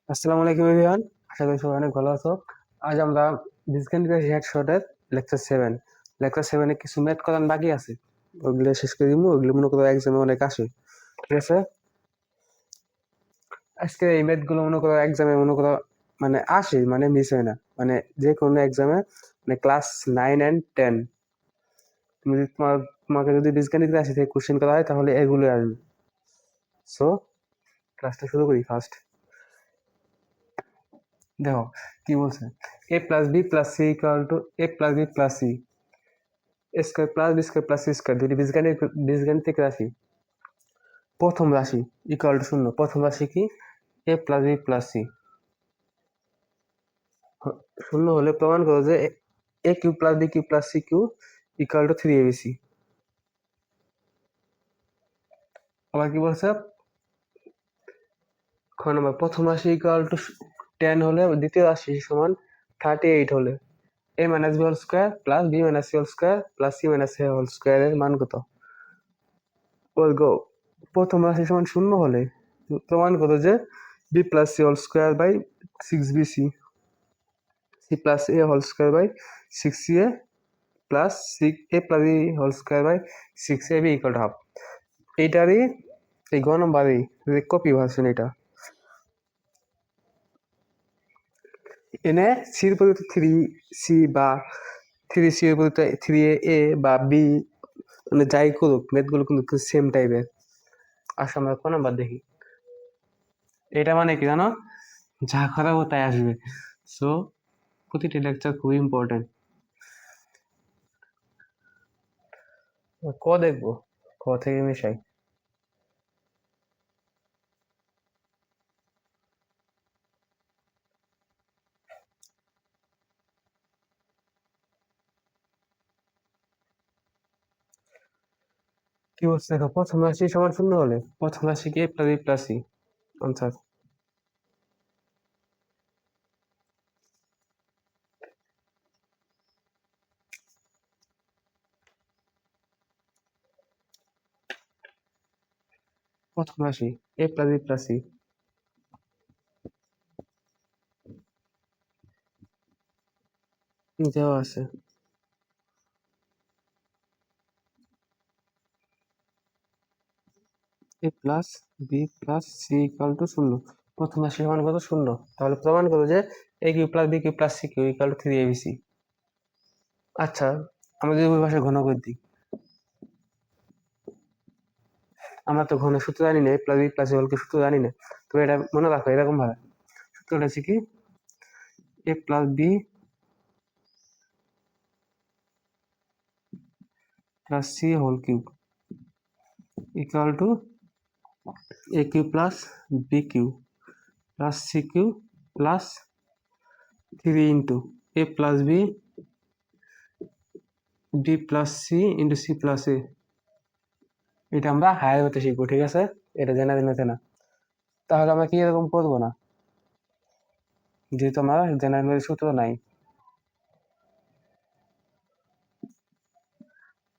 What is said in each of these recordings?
আসসালামু আলাইকুম এভরিওয়ান, আশা করি সবাই অনেক ভালো আছো। আজ আমরা বীজগণিত হেডশটের লেকচার 7 কিছু ম্যাথ করান বাকি আছে, ওগুলো শেষ করে দিব। ওগুলো মনে করো এক্সামে অনেক আসে, ঠিক আছে। আজকে এই ম্যাথ গুলো মনে করো এক্সামে মনে করো মানে আসে, মানে মিস হয় না, মানে যে কোনো এক্সামে, মানে ক্লাস 9 and 10 তুমি যদি তোমাকে যদি বীজগণিত রাশি থেকে কোশ্চেন করা হয় তাহলে এগুলো আসবে। সো ক্লাসটা শুরু করি ফার্স্ট। দেখো কি বলছে, a+b+c = a+b+c square plus B square plus c square, দুটি বীজগাণিতিক রাশি। প্রথম রাশি ইকুয়াল টু 0। প্রথম রাশি কি? a+b+c। 0 হলে প্রমাণ করো যে a cube plus b cube plus c cube equal to 3abc। আবার কি বলছে, খ নম্বর, প্রথম রাশি ইকুয়াল টু 10 হলে দ্বিতীয় রাশি সমান 38 হলে a-b² + b-c² + c-a² এর মান কত? বলবো প্রথম রাশি সমান 0 হলে প্রমাণ করো যে b+c² / 6bc, c+a² / 6ca plus a+b² / 6ab equal to half. এইটারই এই গ নম্বরই কপি ভার্সন। এটা এনে সির পরিবর্তে 3c বা 3c এর পরিবর্তে 3a বা b, মানে যাই করুক ম্যাথগুলো কিন্তু সেম টাইপের। আসলে আমরা ক নাম্বার দেখি। এটা মানে কি জানো, যা করাবো তাই আসবে। সো প্রতিটি লেকচার খুবই ইম্পর্টেন্ট। ক দেখবো, ক থেকে মিশাই। কি বলছে দেখো, প্রথম রাশি সমান 0 হলে প্রথম রাশি কি a+b+c। আনসার প্রথম রাশি a+b+c দেওয়া আছে। a+b+c = 0। প্রথম রাশি সমান কত? 0। তাহলে প্রমাণ করো যে a cube plus b cube plus c cube = 3abc। আচ্ছা, আমরা যদি ওই ভাষায় ঘন করে দিই, আমরা তো ঘনের সূত্র জানি না, a+b+c সূত্র জানি না। তো এটা মনে রাখো এরকম ভাবে, সূত্রটা হচ্ছে কি, a+b+c³ equal to a cube plus b cube plus c cube plus 3 into a+b+c × c+a। এটা আমরা হায়ার হতে শিখবো, ঠিক আছে। এটা জেনারেল মেথে না। তাহলে আমরা কি এরকম করবো না, যেহেতু আমার জেনারেল মেথের সূত্র নাই।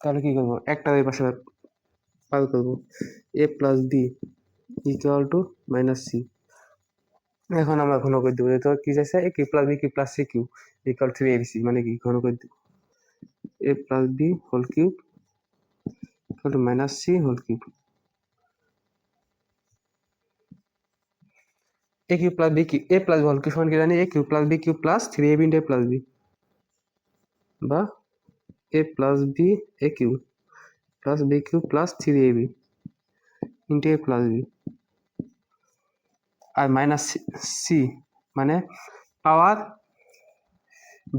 তাহলে কি করবো, একটা ওই পাশে পার করবো, a+b = -c। এখন আমরা ঘন করে দেবো, তো কি চাইছে, a cube plus b cube plus c cube = 3abc, মানে কি ঘন করে দেবো a+b³ = -c³। a+b সমান কি জানি, a cube plus b cube plus 3ab × a+b, বা a+b/a কিউ+b কিউ+3ab × a+b। আর মাইনাস সি মানে পাওয়ার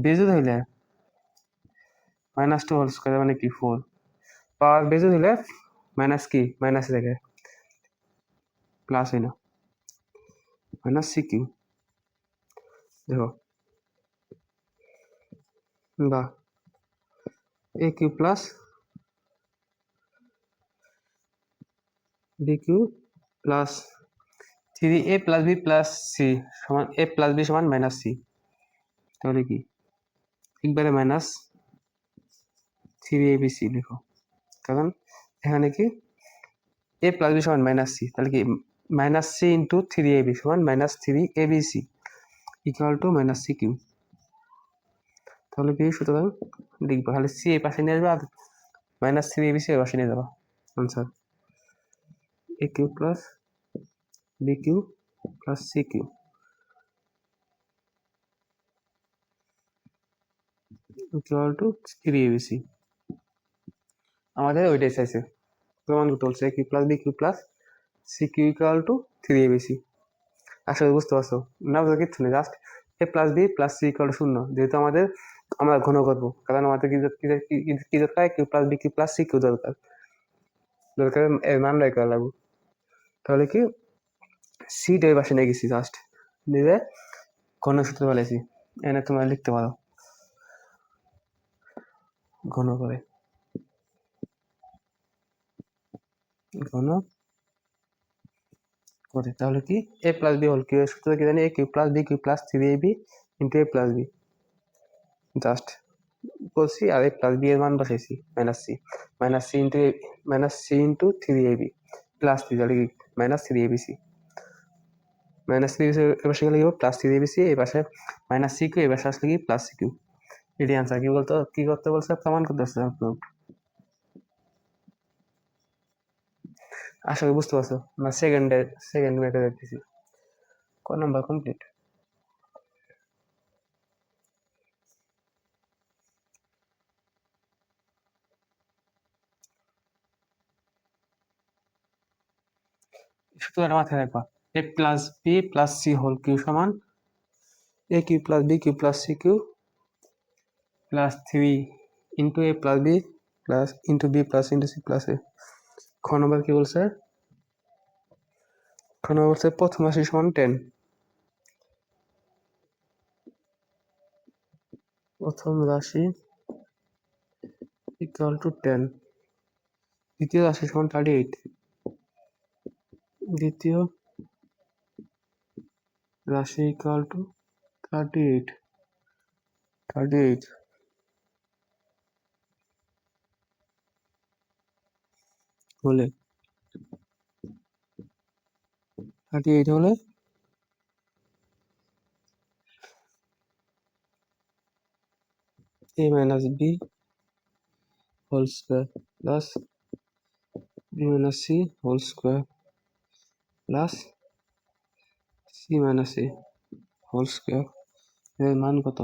বেজুদ হইলে -2² মানে কি 4। পাওয়ার বেজুদ হইলে মাইনাস কি, মাইনাস রেখে প্লাস হয় না, -c³ দেখো, বা a কিউ+b+c সমান a+b সমান -c। তাহলে কি, একবারে -3abc লিখো, কারণ এখানে কি a+b সমান -c, তাহলে কি minus c into three ab সমান minus three abc equal to minus c cube. তাহলে কি সুতরাং লিখবো তাহলে সি এই পাশে নিয়ে আসবে আর মাইনাস থ্রি এবিসি এই পাশে নিয়ে যাবো। Answer a cube plus b cube plus c cube equal to three abc. আমাদের ওইটাই চাইছে, প্রমাণ করতে বলছে a cube plus b cube plus c cube equal to three abc. আসলে বুঝতে পারছো না? বুঝতে কিচ্ছু নেই, just a plus B plus C equal to শূন্য, যেহেতু আমরা ঘন করবো, কারণ আমাদের কি দরকার? Cube plus b cube plus c cube দরকার, এর মান বের করা লাগবে। তাহলে কি সিটা এই পাশে নিয়ে গেছি, জাস্ট নিয়ে ঘন সূত্র বলেছি, এনে তোমরা লিখতে পারো ঘন করে, ঘন করে। তাহলে কি a plus B whole cube এর সূত্র কি জানি? A cube plus b cube plus three a b into a plus b, just করছি আর এ প্লাস বি এর মান বসাইছি minus c into three a B plus three, তাহলে কি minus three a b c, minus three এ পাশে গেলে plus three a b c, এই পাশে মাইনাস সি কিউ, এই পাশে আসলে কি প্লাস সি কিউ। এটি আনসার। কি বলতো, কি করতে বলছে? প্রমাণ করতে বলছে। আশা করি বুঝতে পারছো না? সেকেন্ড মেটে দেখতেছি। ক নাম্বার কমপ্লিট। সূত্রটা মাথায় রাখবা, a plus B plus C whole cube সমান a cube plus b cube plus c cube plus three into a plus B plus into b plus into c plus a. খ নম্বর কি বলছে? খ নম্বর বলছে প্রথম রাশি সমান 10, প্রথম রাশি ইকুয়াল টু 10, দ্বিতীয় রাশি সমান 38, দ্বিতীয় রাশি ইকুয়াল টু 38 হলে 38 হলে a minus b whole square plus b minus c whole square plus c minus a whole square এর মান কত?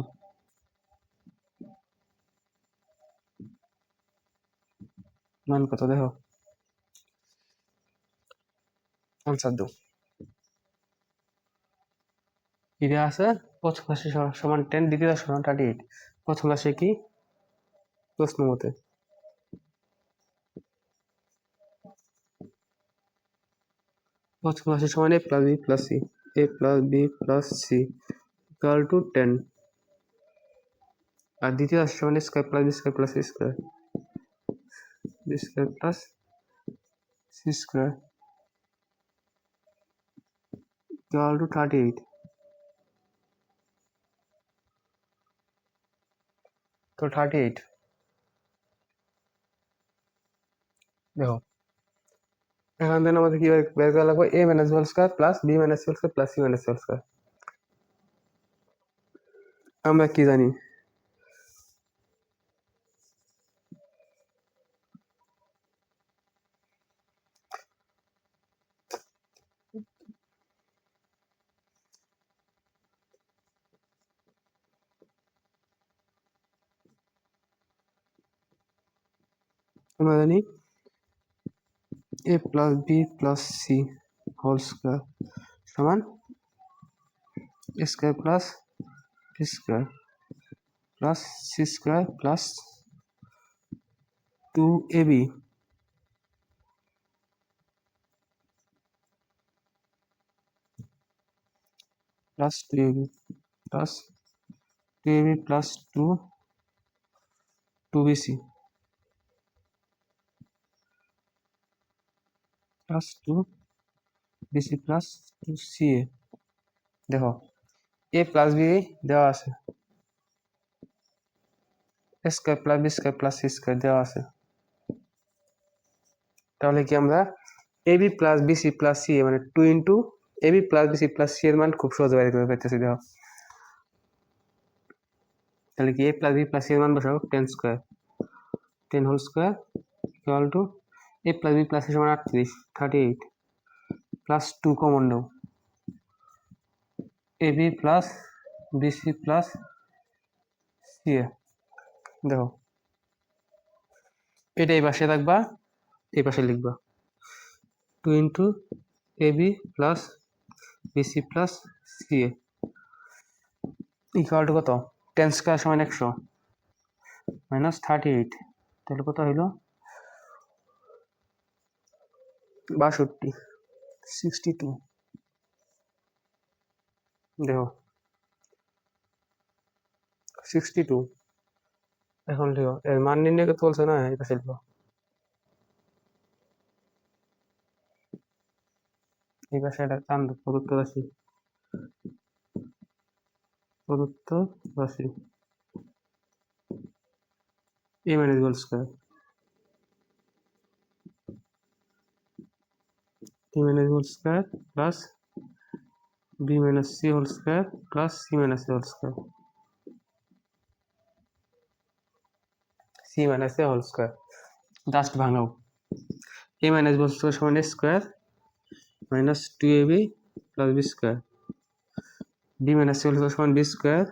মান কত দেখো, আনসার দাও। কি দেওয়া আছে? প্রথম রাশি সমান 10, দ্বিতীয় রাশি সমান 38। প্রথম রাশি কি? প্রশ্ন মতে প্রথম রাশি সমান a plus B plus c, a plus B plus C equal to 10, আর দ্বিতীয় রাশি সমান square plus B square plus c square, b square plus c square equal to 38। তো 38 দেখো, এখান থেকে আমাদের কি বের করা লাগবে? a minus whole square plus b minus whole square plus c minus whole square. আমরা কি জানি? আমরা জানি a plus B plus C whole square সমান square plus B square plus c square plus 2ab plus 2ab plus 2ab plus 2bc plus 2bc plus 2ca। দেখো a plus b দেওয়া আছে, square plus B square plus c square দেওয়া আছে, তাহলে কি আমরা ab plus bc plus c মানে 2 into ab plus bc plus c এর মান খুব সহজে বাইরে করে পেতেছি। দেখো তাহলে কি a plus B plus c এর মান বসাও 10 square 10 whole square equal to A plus B plus c সমান 38 38 প্লাস 2 কমন নাও ab plus bc plus c a. দেখো এটা এই পাশে রাখবা এই পাশে লিখবা 2 into ab plus bc plus c a equal to কত 10 স্কোয়ার সমান 100 মাইনাস 38 তাহলে কত হইলো 62 62। দেখো 62 এখন লিখো এর মান নির্ণয় করতে বলছে না এই পাশে লিখো এই পাশে এটা টান দাও প্রদত্ত রাশি a minus whole square a minus whole square plus b minus c whole square plus c minus a whole square c minus a whole square just ভাঙাও a minus whole square সমান a square minus 2ab plus b square b minus c whole square সমান b square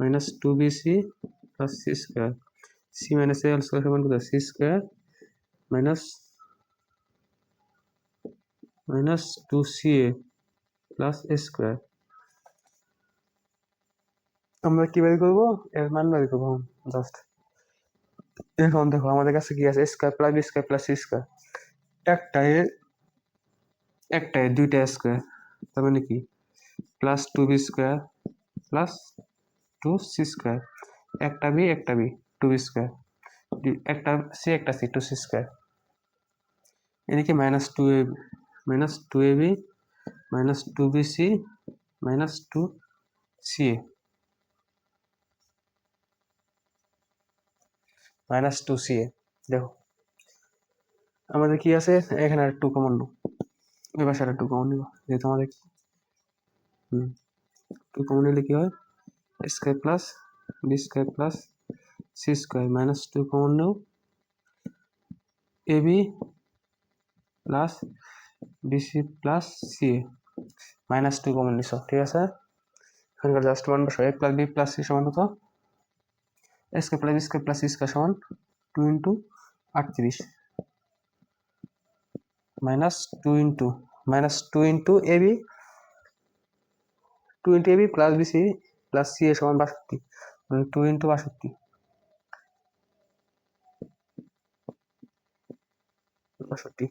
minus 2bc plus c square c minus a whole square সমান কত c square minus 2ca plus a square। আমরা কি বের করবো এর মান বের করবো জাস্ট এখন দেখো আমাদের কাছে কি আছে square plus B square plus c square একটায় দুইটা স্কয়ার তার মানে কি plus 2b square plus 2c square একটা বি 2b স্কয়ার একটা সি একটা সি 2c স্কয়ার এদিকে minus 2ab minus 2bc minus 2ca minus 2ca। দেখো আমাদের কি আছে এখানে আর 2 কমন নো এই পাশে আর 2 কমন নিব যেহেতু আমাদের 2 কমন নিলে কি হয় square plus B square plus c square minus 2 common নাও ab plus bc plus c minus 2 common নিছ ঠিক আছে। এখানকার জাস্ট মান বসাও a plus B plus c সমান কত a square plus B square plus c square সমান 2 into 38 minus 2 into ab 2 into ab plus bc plus c a সমান 62 মানে 2 ইন্টু 62 62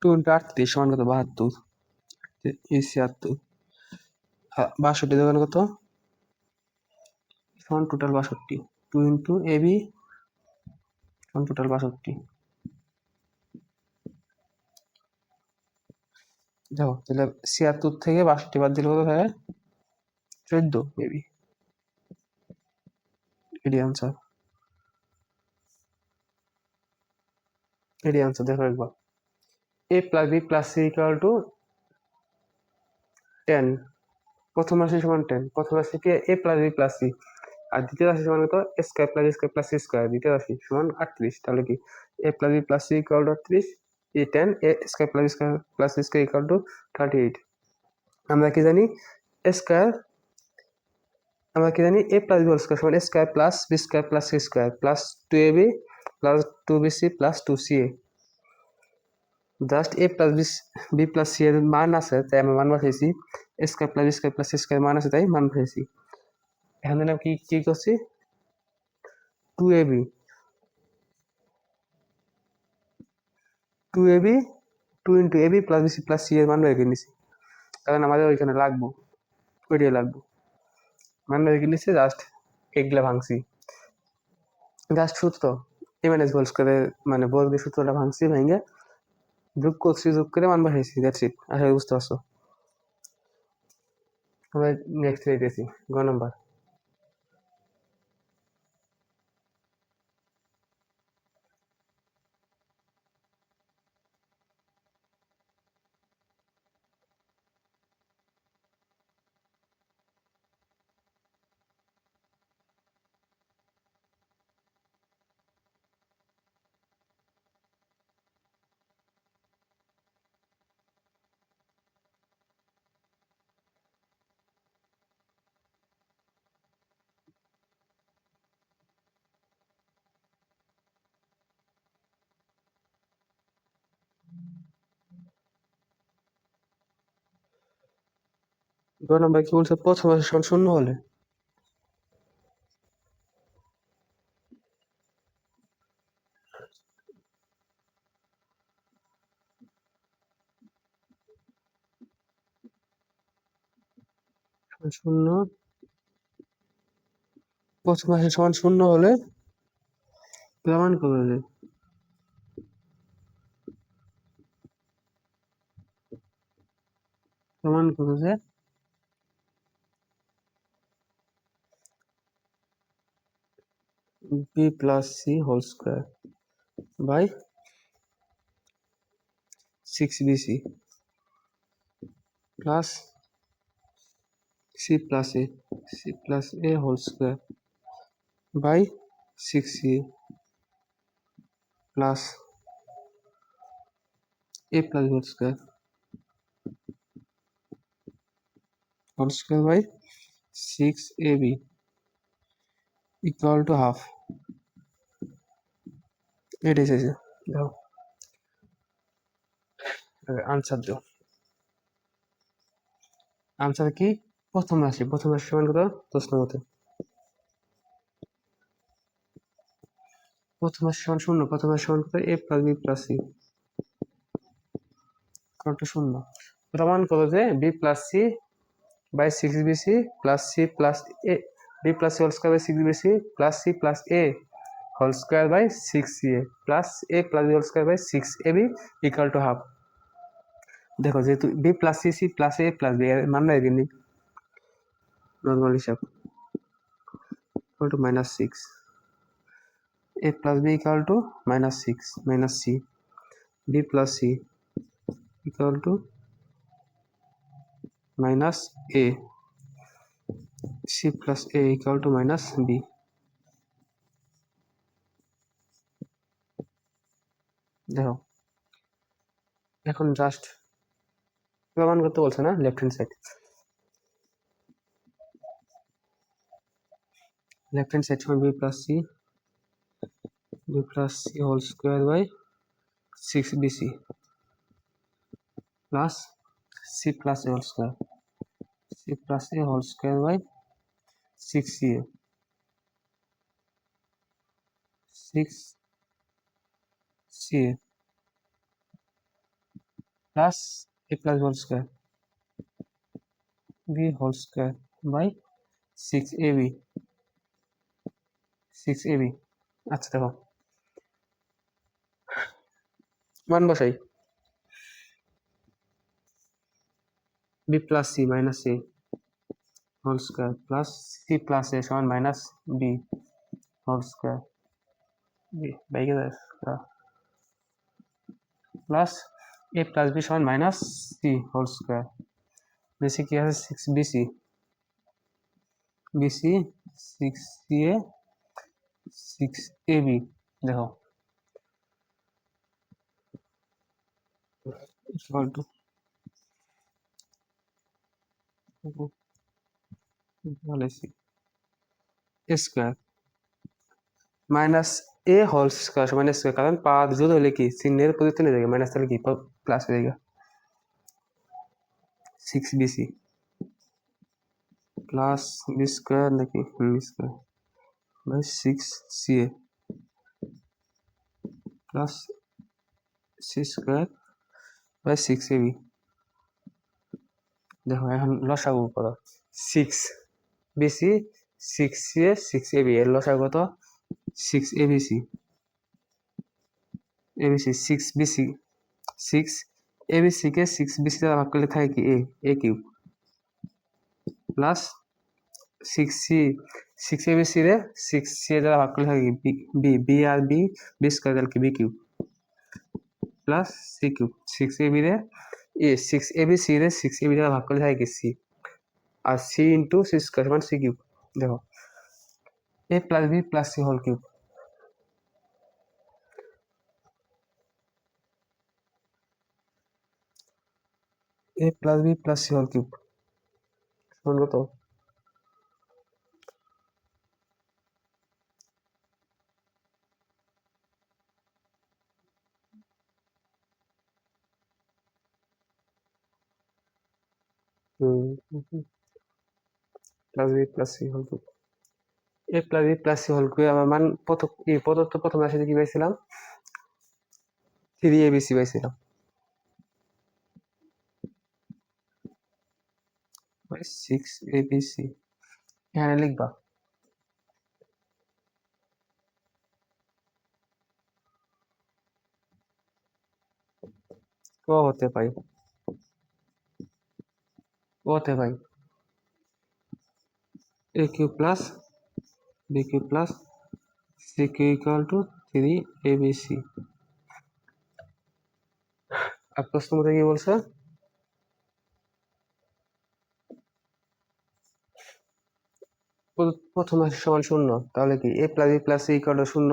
2 ইন্টু 38 সমান কত 72 এই 76 62 দোকান কত সমান টোটাল 62 2 ইন্টু এবি সমান টোটাল 62। দেখো তাহলে 76 থেকে 62 বাদ দিলে কত থাকে 14 মেবি এটি আনসার দেখো একবার a plus B plus C equal to 10 প্রথম রাশি সমান 10 প্রথম রাশিকে a plus B plus c আর দ্বিতীয় রাশি সমান কত স্কয়ার প্লাস সি স্কয়ার দ্বিতীয় রাশি সমান 38 তাহলে কি a plus B plus C equal to 38 এই 10 a square plus c square equal to 38 আমরা কি জানি স্কয়ার আমরা কি জানি a plus B whole square সমান a square plus B square plus c square plus 2ab plus 2bc plus 2ca just a plus B plus c এর মান আছে তাই আমি মান বসাইছি স্কয়ার প্লাস সি স্কয়ার মান আছে তাই মান বসাইছি এখানে নাম কি কি করছি 2ab 2 into ab plus bc plus c এর মান বের করে নিছি কারণ আমাদের ওইখানে লাগবো ওইটাই লাগবো মান রেখে নিচ্ছে, জাস্ট এগুলা ভাঙছি, জাস্ট সূত্র এমএনএস হোল স্কোয়ারের মানে বর্গের সূত্রটা ভাঙছি, ভেঙে যোগ করছি, যোগ করে মান বসাইছি, দ্যাটস ইট। আশা করি বুঝতে পারছো। আমরা নেক্সট দেখতেছি গ নাম্বার। গ নাম্বার কি বলছে, প্রথম রাশি সমান শূন্য হলে শূন্য, প্রথম রাশি সমান শূন্য হলে প্রমাণ করবে যে প্রমাণ করবে যে b plus C whole square by 6bc plus c plus a whole square by 6a plus a plus whole square by 6ab equal to half. এটাই চাইছে, দাও আনসার দাও। আনসার কি, প্রথম রাশি সমান কত, প্রশ্ন মতে প্রথম রাশি সমান শূন্য, প্রথম রাশি সমান কত, a plus b plus c equal to শূন্য। প্রমাণ করো যে b plus c by 6bc plus c plus A, B plus C whole square by 6bc plus c plus A whole square by 6ca plus A plus B whole square by 6ab equal to half. দেখো যেহেতু b plus c c plus এ plus b এর মান নাই কিন্তু normal হিসাব equal to -6, a plus b equal to -6 minus c, b plus c equal to minus a, c plus a equal to minus b। দেখো এখন just প্রমাণ করতে বলছে না, লেফট হ্যান্ড সাইড সমান b plus c whole square by 6bc plus c plus a whole square, c plus a whole square by 6ca 6ca plus a plus whole square b whole square by 6ab 6ab। আচ্ছা দেখো মান বসাই, b plus c minus a whole square plus c plus a সমান minus b whole square বাইকে plus a plus b সমান minus c whole square, বেশি কি আছে 6bc bc 6ca 6ab। দেখো equal to square minus a whole square সমান square, কারণ power জোর হলে কি চিহ্নের পরিবর্তন হয়ে যাবে, মাইনাস তাহলে কি প্লাস হয়ে যাবে 6bc প্লাস বি স্কোয়ার নাকি b square by 6ca plus c square by 6ab। দেখো এখন লসাগু করো, 6 বিসি, 6 এ 6 AB, এর লসাগু কত? 6 ABC, ABC 6BC, 6 ABC কে 6BC দ্বারা ভাগ করলে থাকে কি a cube, plus 6C, 6ABC রে 6C দ্বারা ভাগ করলে থাকে কি b আর b স্কয়ার তাহলে কি b cube, plus c cube, 6AB রে 6ABC রে 6AB দ্বারা ভাগ করলে থাকে কি c, আর c ইন্টু c স্কয়ার সমান c কিউব। দেখো a plus b plus c whole cube, a plus b plus c whole cube সমান কত? Plus b plus c whole cube, a plus b plus c whole cube আমার মান প্রদত্ত প্রথম রাশিতে কি পাইছিলাম? 3ABC পাইছিলাম, 6ABC এখানে লিখবা। ও হতে পাই a cube plus b cube plus c cube equal to 3ABC। আর প্রশ্ন মধ্যে কি বলছে? প্রথম রাশি সমান শূন্য, তাহলে কি a plus b plus c equal to শূন্য,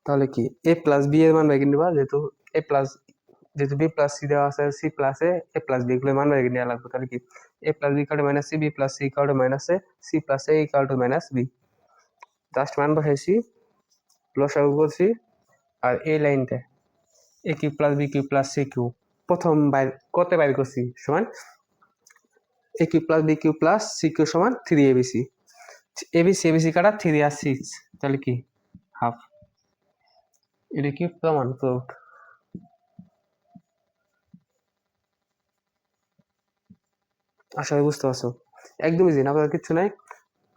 তাহলে কি a প্লাস b এর মান বের করে নিবা, যেহেতু b প্লাস c দেওয়া আছে, c plus a plus b এগুলো মান বের করে নেওয়া লাগবে, তাহলে কি a plus b equal to minus c, b plus c equal to minus a, c plus a equal to minus b। Just মান বসাইছি, লসাগু করছি, আর এই লাইনটা a cube plus b cube plus c cube প্রথম কত বাইর করছি সমান a cube plus b cube plus c cube সমান 3ABC, ABC কাটা 3 আর 6, তাহলে কি হাফ। এটা কি প্রমাণ প্রুফ? আশা করি বুঝতে পারছো, একদম ইজি, না বলার কিচ্ছু নাই।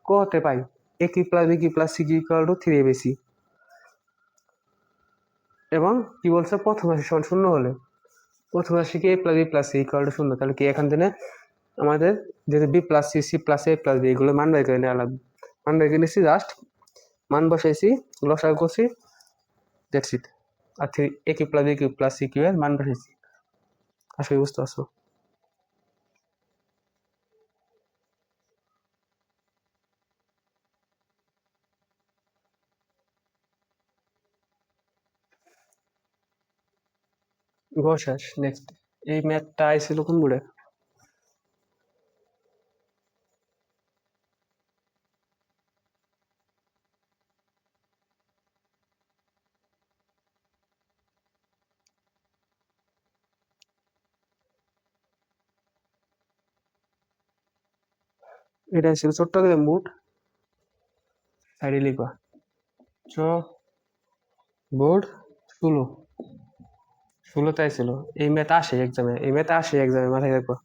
কতে পাই a cube plus b cube plus c cube equal to 3ABC, এবং কি বলছে প্রথম রাশি সমান শূন্য হলে প্রথম রাশিকে a plus b plus c equal to শূন্য, তাহলে কি এখান থেকে আমাদের যেহেতু b plus c, c plus a plus b এগুলো মান বের করে নেওয়া লাগবে। মান বের করে নিচ্ছি, জাস্ট মান বসাইছি, লসাগু করছি, দ্যাটস ইট। আর a cube plus b cube plus c cube এর মান বসাইছি। আশা করি বুঝতে পারছো। শেষ, নেক্সট। এই ম্যাথটা আইছিল কোন বোর্ডে? এটা ছিল চট্টগ্রাম বোর্ড, সাইডে লিখবা চ বোর্ড 16 ছিল। এই ম্যাথ আসে এক্সামে, মাথায় রাখবা।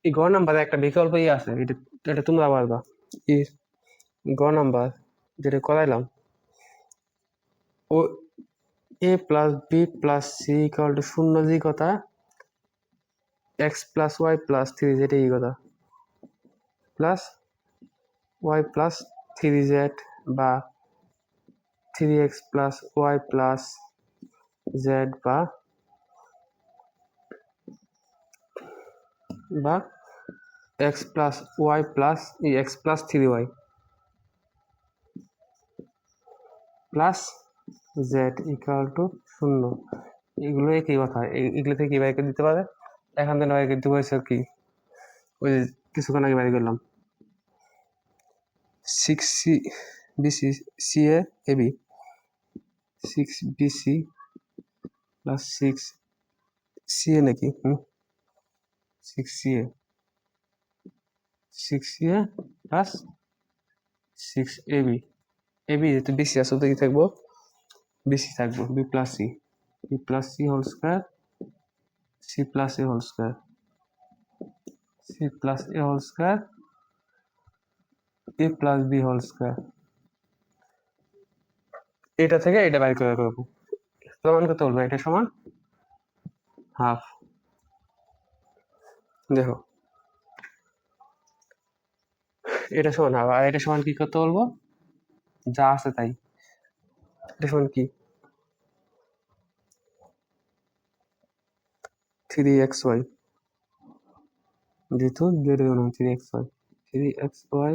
এই গ নাম্বারে একটা বিকল্প আছে, এটা তোমরা পারবা। এই গ নাম্বার যেটা করাইলাম, ও a plus B plus C equal to শূন্য, যে কথা X plus Y plus 3 Z এই কথা, প্লাস ওয়াই প্লাস 3z বা 3x plus Y plus Z বা X plus Y plus x plus 3y plus Z equal to 0। এগুলো একই কথা, এগুলো থেকে কি বাইর করে দিতে পারে? এখান থেকে বাইর করতে হয়েছে কি, ওই যে কিছুক্ষণ আগে বাইর করলাম 6 BC C A AB, 6 BC plus 6 CA নাকি, 6 CA, 6 CA plus 6 AB। AB যেহেতু বিসি আছে তো কি থাকবো, বিসি থাকবো, B plus C whole square, C plus A whole square, A plus B whole square. এটা থেকে এটা বাইর করে করবো, প্রমাণ করতে বলবো এটা সমান হাফ। দেখো এটা সমান হাফ, আর এটা সমান কি করতে বলবো, যা আছে তাই। এটা সমান কি, 3xy, যেহেতু 3xy, 3xy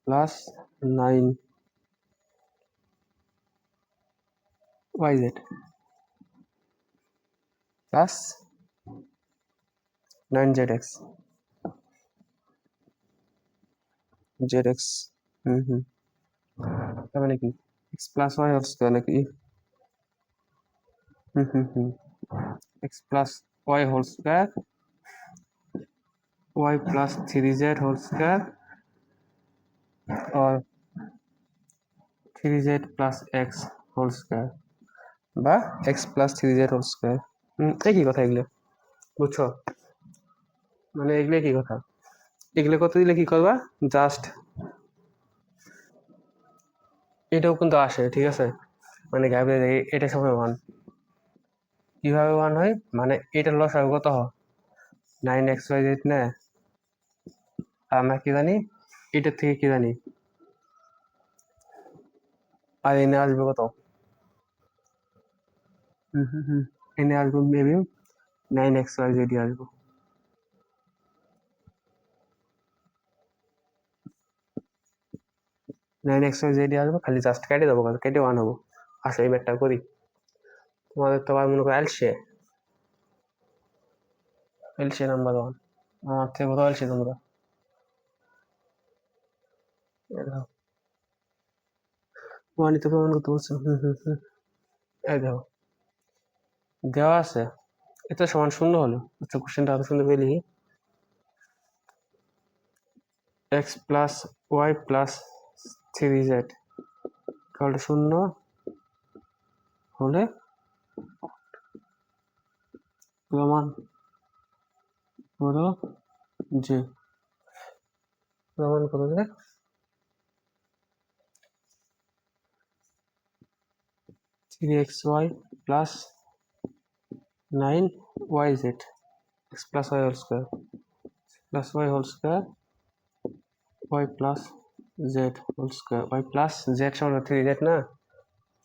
plus 9yz plus 9zx, zx, তার মানে কি x plus Y whole square নাকি, x plus Y whole square, y plus 3z whole square, और 3z plus x whole square, বা x plus 3z whole square. একই কথা এগুলো, বুঝছো? মানে এগুলো কি কথা, এগুলো কত দিলে কি করবা, জাস্ট এটাও কিন্তু আসে, ঠিক আছে? মানে এটা সময় 1, কিভাবে 1 হয়, মানে এটা লসাগু কত হয়, 9xyz না, আর আমরা কি জানি, এটার থেকে কি জানি, আর এনে আসবে কত, এনে আসবো মেবি 9xyz আসবো। 9xyz আসবো, খালি জাস্ট কেটে দেবো, কেটে 1 হবো। আসো এই ম্যাটটা করি, তোমাদের তো আবার মনে করো এলসে নাম্বার 1, আমার থেকে কোথাও এলসে তোমরা, ওয়ানই তো প্রমাণ করতে বলছো। এই দেখো দেওয়া আছে, এটা সমান 0 হলো, আচ্ছা কোশ্চেনটা আরো সুন্দর করে লিখি, x plus Y plus 3z equal to 0 হলে প্রমাণ করো যে, প্রমাণ করো যে 3xy plus 9yz x plus Y whole square plus Y whole square y plus z whole square, y plus z সমান 3z না,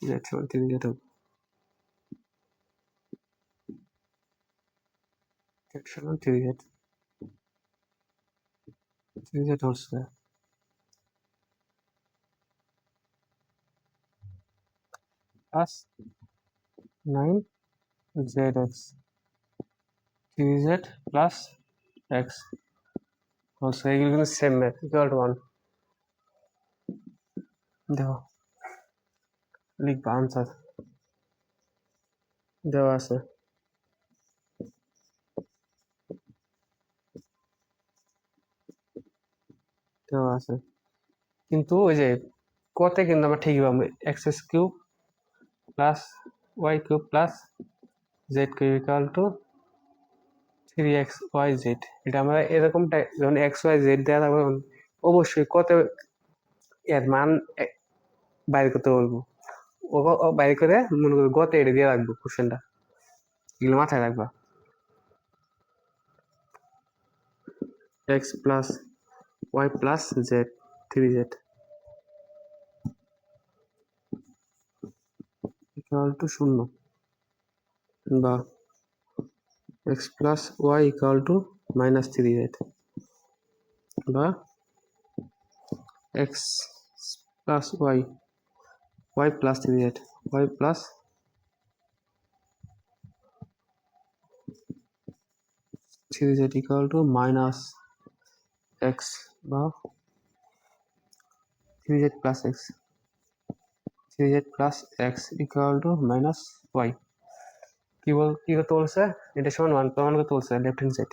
z সমান 3z হবে, z সমান 3z whole square plus 9zx 3z plus x whole square, এগুলো কিন্তু same math, equal to 1। দেখো লিখবা answer দেওয়া আছে, দেওয়া আছে, কিন্তু ওই যে কতে কিন্তু আমরা ঠিকই পাবো, x cube plus Y cube plus z cube equal to 3xyz। এটা আমরা এরকম যখন xyz দেওয়া থাকবে তখন অবশ্যই কত এর মান বাইর করতে বলবো, ও বাইর করে মনে করো গতে এটা দিয়ে রাখবো কোশ্চেনটা, এগুলো মাথায় রাখবা। X plus Y plus Z 3z equal to 0, বা X plus Y equal to -3z, বা X plus Y Y plus three Z, Y plus three Z equal to minus X বা three Z plus x, three Z plus X equal to minus Y. কি করতে বলছে? এটা সমান one প্রমাণ করতে বলছে লেফট হ্যান্ড সাইড,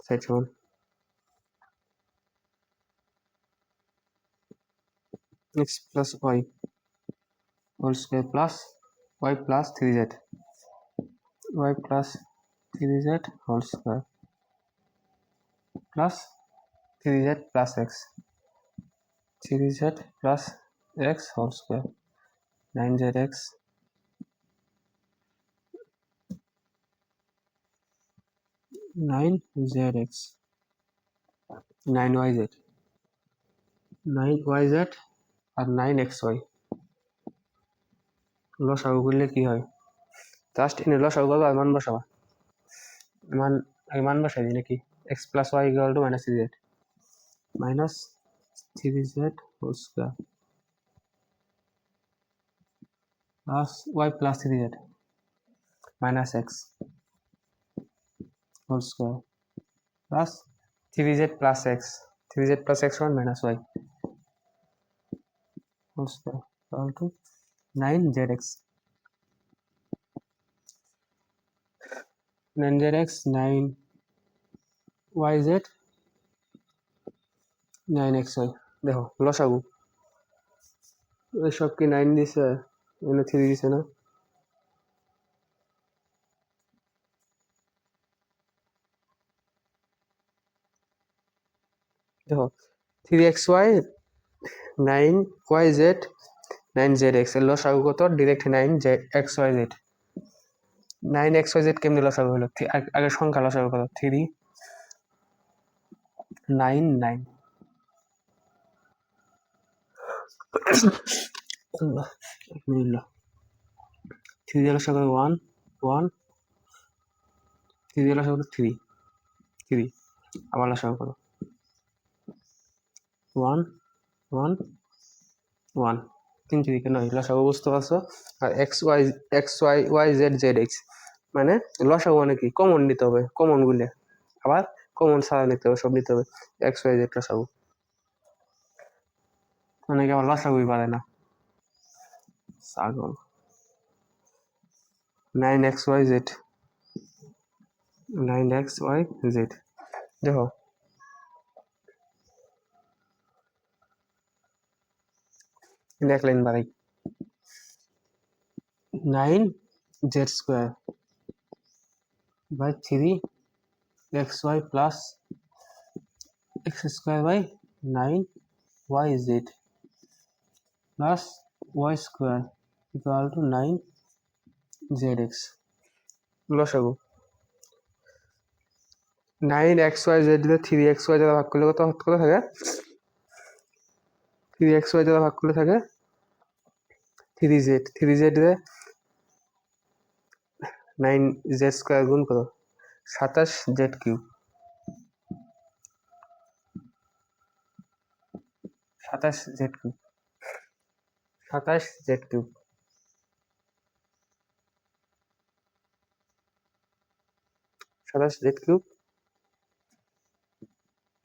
সাইড সমান X plus Y whole square plus Y plus three Z, Y plus three Z whole square plus three Z plus x, three Z plus X whole square, nine Z x, nine Z x, nine Y Z, nine Y Z আর nine x Y. লসাগু করলে কি হয়? Just এনে লসাগু করবো আর মান বসাবা, মান আগে মান বসাই দিই নাকি? X plus Y equal to minus three z, minus three Z whole square plus Y plus three z minus x whole square plus three Z plus x, three Z plus x one minus y whole square equal to nine Z x, nine Z x, nine Y Z, nine x y. দেখো লসাগু সব কি nine দিছে, এনে three দিছে না? দেখো three x y, nine Y Z, nine Z x এর লসাগু কত? Direct nine Z x Y Z. Nine x Y z কেমনি লসাগু হলো? আগে সংখ্যা লসাগু কত? থ্রি নাইন নাইন, থ্রি দিয়ে লসাগু ওয়ান ওয়ান, থ্রি দিয়ে লসাগু থ্রি থ্রি, আবার লসাগু কত? ওয়ান ওয়ান ওয়ান, তিন দিকে নয়, লসাগু বুঝতে পারছো? আর X Y Y Z Z X মানে লসাগু মানে কি? কমন নিতে হবে, কমন গুলে আবার কমন ছাড়া নিতে হবে, সব নিতে হবে। এক্স ওয়াই জেড লসাগু মানে কি আবার লসাগুই পারে না, ছাগল। Nine x Y Z, nine x Y z, দেখো এক লাইন বাড়াই, nine Z square by three x y plus x square by nine Y z plus y square equal to nine Z x. লসাগু nine x Y Z দিয়ে three x y দ্বারা ভাগ করলে কত থাকে? থ্রি এক্স ওয়াই দ্বারা ভাগ করলে থাকে থ্রি জেড, থ্রি জেড দিয়ে নাইন জেড স্কোয়ার গুণ কত? সাতাশ জেড কিউব, সাতাশ জেড কিউব, সাতাশ জেড কিউব, সাতাশ জেড কিউব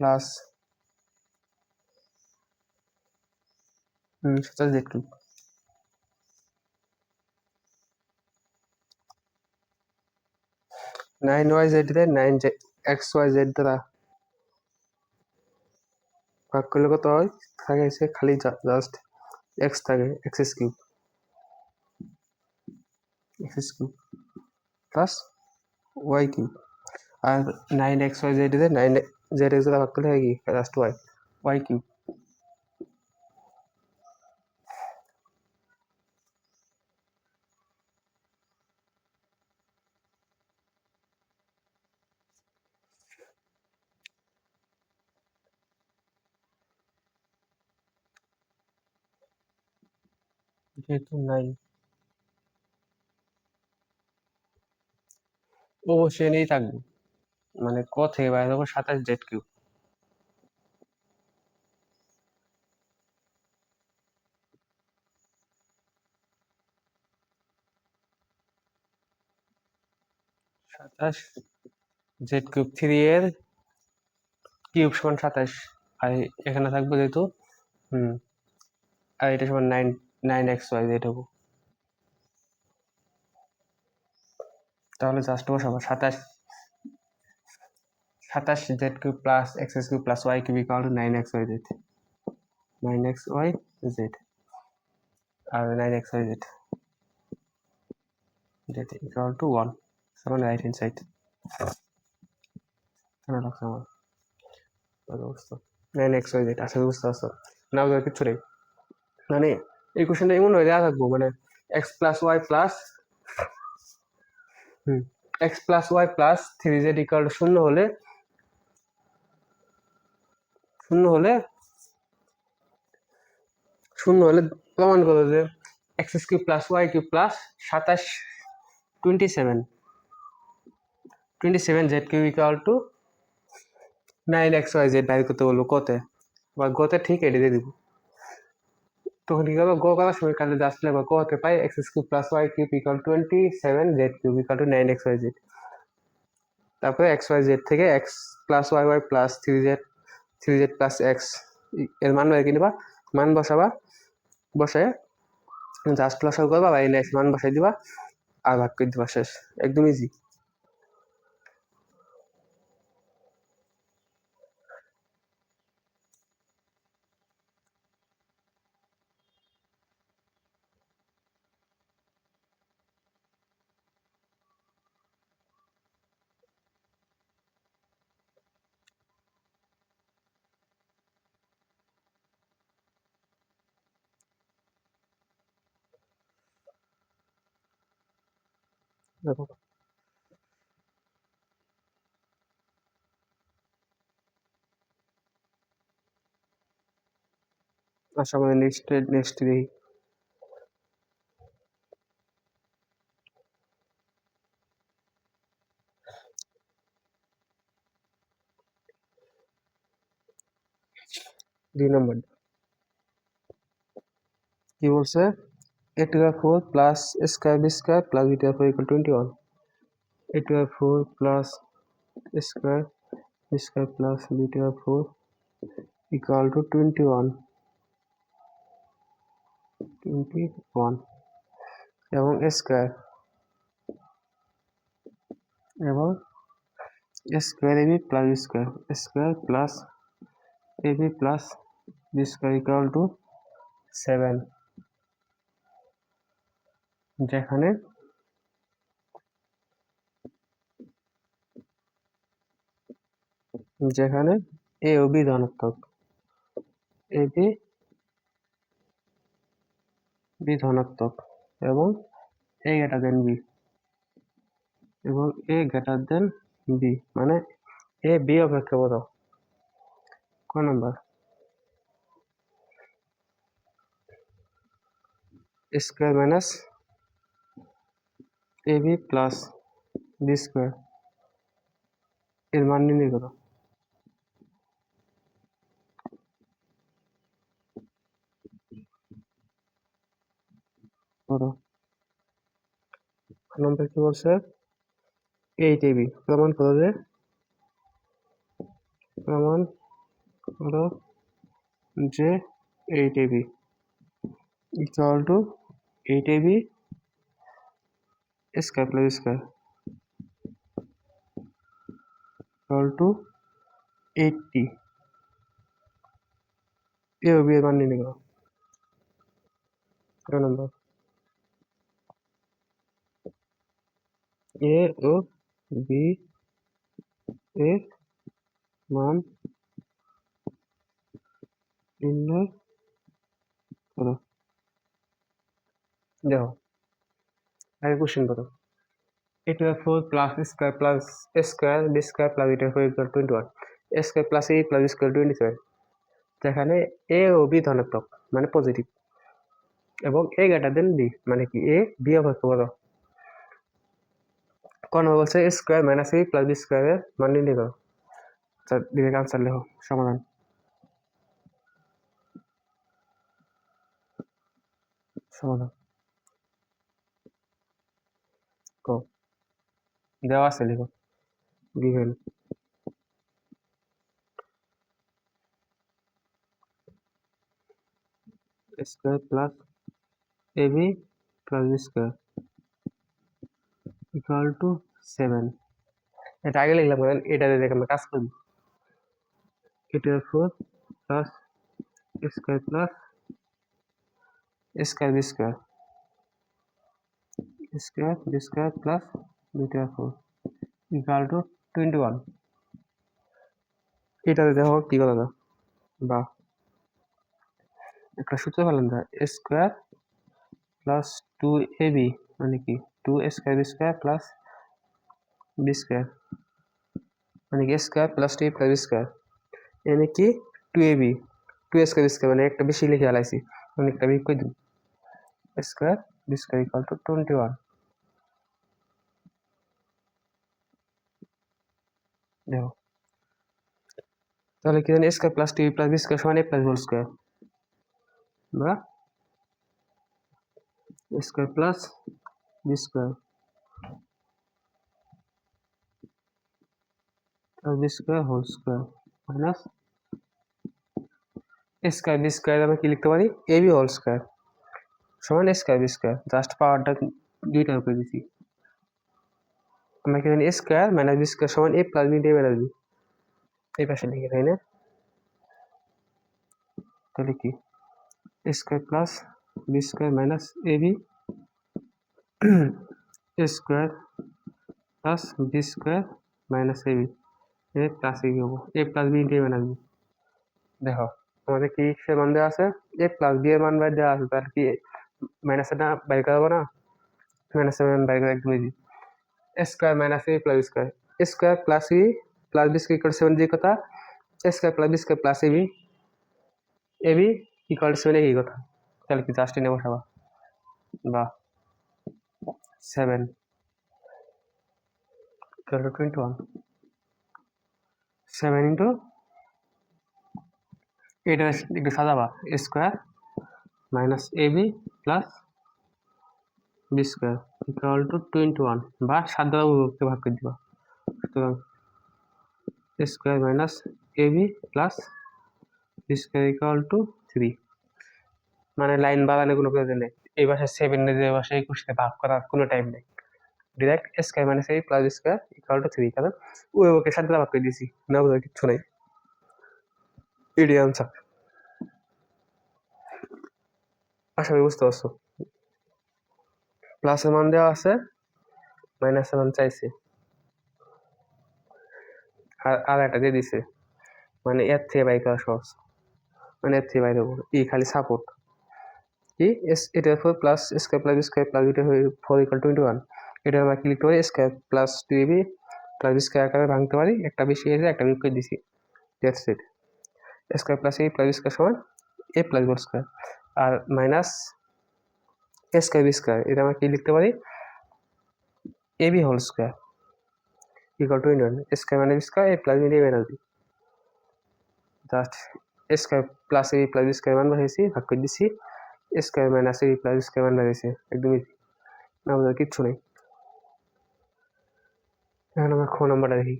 প্লাস সাতাশ Z cube, nine Y Z দিয়ে নাইন এক্স ওয়াই জেড দ্বারা ভাগ করলে কত হয়? থাকে সে খালি জাস্ট এক্স থাকে, X cube, X cube plus Y cube. আর নাইন এক্স ওয়াই জেড দিয়ে নাইন জেড এক্স দ্বারা ভাগ করলে হয় কি? Just y, y cube. যেহেতু নাই অবশ্যই নেই থাকবে, মানে ক থেকে বাইরে হবে সাতাশ জেড কিউব। 27 জেড কিউব 3 এর কিউব সমান 27 আর এখানে থাকবে যেহেতু আর এটা সমান 9xy জেড হবো। তাহলে জাস্ট বসাবো 27 Z cube plus x cube plus Y cube equal to 9xy z 9xy z আর 9xy z z equal to 1 সমান রাইট হ্যান্ড সাইড কেন রাখছে আমার অবস্থা 9xy জেড আসলে বুঝতে পারছো না বুঝার কিছু নেই মানে এই কোশ্চেনটা এমন হয়ে দেওয়া থাকবো মানে x plus Y plus x plus Y plus 3z equal to শূন্য হলে প্রমাণ করো যে x cube plus Y cube plus 27 Z cube equal to 9xy z বাইর করতে বলবো কতে বা গতে ঠিক এটি দিয়ে দিব তখন কি করবো গো করার সময় কাজে জাস্ট লাগবে কতে পাই X cube plus Y cube equal 27 Z cube equal to 9xy Z তারপরে xy জেড থেকে X plus Y Y plus 3z plus X এর মান বের করে নিবা মান বসাবা বসে জাস্ট লসাগু করবা বা এই মান বসাই দিবা আর ভাগ করে দিবা শেষ একদম ইজি দেখো আশা করি নেক্সট দেখি দুই নম্বর কি বলছে a to the 4 plus a square b square plus b to the 4 equal 21 a to the 4 plus a square b square plus b to the 4 equal to 21 এবং a square এবং a square ab plus b square a square plus ab plus b square equal to 7 যেখানে a O b ধনাত্মক ab b ধনাত্মক এবং a greater than b এবং a greater than b মানে a b অপেক্ষা বড় ক number square minus ab plus b square এর মান নির্ণয় করো করো নম্বর কি বলছে 8ab প্রমাণ করো যে প্রমাণ করো যে 8ab equal to 8ab square plus square equal to 80 a ও বি এর মান নির্ণয় করো কত নম্বর এ ও বি এর মান নির্ণয় করো দেখো আগে কোশ্চেন করো a to the 4 plus square plus a square b square plus b to the 4 equal 21 a square plus a plus b square 27 যেখানে a ও b ধনাত্মক মানে পজিটিভ এবং a গ্রেটার দেন b মানে কি a b অপেক্ষা বড় কোন বলছে a square minus a plus b স্কয়ারের মান নির্ণয় করো ডিরেক্ট আনসার লেখো সমাধান সমাধান কো দেওয়া আছে, লিখো given square plus AB plus B square equal to 7। এটা আগে লিখলাম, কারণ এটা দেখে আমরা কাজ করি। এটা 4 plus square plus square B square square B square plus beta 4 equal to 21। এটাতে দেখো কি করা যায়, বা একটা সূত্র পেলাম যা স্কোয়ার প্লাস 2ab মানে কি 2 square B square plus B square মানে কি square plus 2 plus B square এনে কি 2ab 2 স্কোয়ার বি স্কোয়ার মানে একটা বেশি লিখে আলাইছি, অনেকটা বিয়োগ করে দিই square B square equal to 21। দেখো তাহলে কি জানি square plus 2 plus B square সমান a প্লাস হোল স্কোয়ার, বা square plus B square plus B square whole square minus square B square আমরা কি লিখতে পারি এ বি হোল স্কোয়ার সমান স্কোয়ার বি স্কোয়ার, জাস্ট পাওয়ারটা দুইটার উপরে দিচ্ছি। আমরা কি জানি স্কোয়ার মাইনাস বি স্কোয়ার সমান A plus B D minus B, এই পাশে লিখে তাই না? তাহলে কি square plus B square minus A B square plus B square minus A B A plus A B হবো A plus B D minus B. দেখো আমাদের কি এর মান দেওয়া আছে, এ প্লাস বি এর মান বাইর দেওয়া আছে, তাহলে কি মাইনাসটা বাইর করাবো না? মাইনাসের মান বাইর করা একদম easy. Square minus A plus square square plus B plus B square equal 7 যে কথা, square plus B square plus এ বি ইকুয়াল 7 একই কথা। তাহলে কি জাস্ট এনে বসাবা, বা 7 ইকুয়াল টু 21 7 ইন্টু এটা একটু সাজাবা square minus A B plus B square equal to 21 বা 7 দ্বারা উভয়কে ভাগ করে দিবা। সুতরাং square minus A B plus B square equal to 3। মানে লাইন বাগানে কোনো প্রয়োজন নেই, এই ভাষায় 7 যে ভাষায় 21 ভাগ করার কোনো টাইম নেই, direct square minus A B plus B square equal to 3, কারণ উভয়কে 7 দ্বারা ভাগ করে দিয়েছি, না বোঝার কিচ্ছু নেই। এটি আনসার, আশা করি বুঝতে পারছো। প্লাসের মান দেওয়া আছে, মাইনাসের মান চাইছে, আর একটা দিয়ে দিছে, মানে এর থেকে বাই করা সহজ, মানে এর থেকে বাই দেবো ই খালি সাপোর্ট কি এটা 4 plus square plus square plus এটা 4 ইকুয়াল 21। এটা আমরা কি লিখতে পারি square plus 2ab plus B square আকারে ভাঙতে পারি, একটা বেশি এসে একটা বিয়োগ করে দিছি, that's it. Square plus A plus B square সমান এ প্লাস বি স্কোয়ার, আর মাইনাস স্কোয়ার বি স্কোয়ার এটা আমরা কি লিখতে পারি A B whole square equal 21 square মানে B square A plus B দিয়ে minus B, just square plus এ plus B square মান বসেছি ভাগ করে দিচ্ছি, square minus A plus B square মান বেরিয়েছে, একদম ইজি, না বোঝার কিচ্ছু নেই। এখন আমরা খ নাম্বারটা দেখি।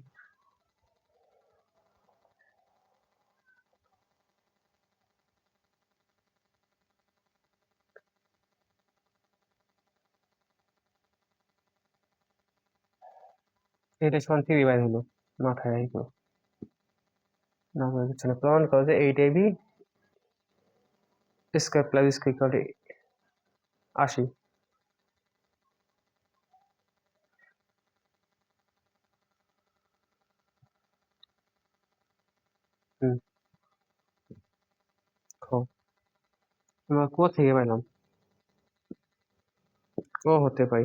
এটা সমান 3 বাই হলো, মাথায় রাখো, না বোঝার কিচ্ছু নেই। প্রমাণ করো যে 8ab square plus square equal 80। হুম খ আমরা ক থেকে পাইলাম, ক হতে পাই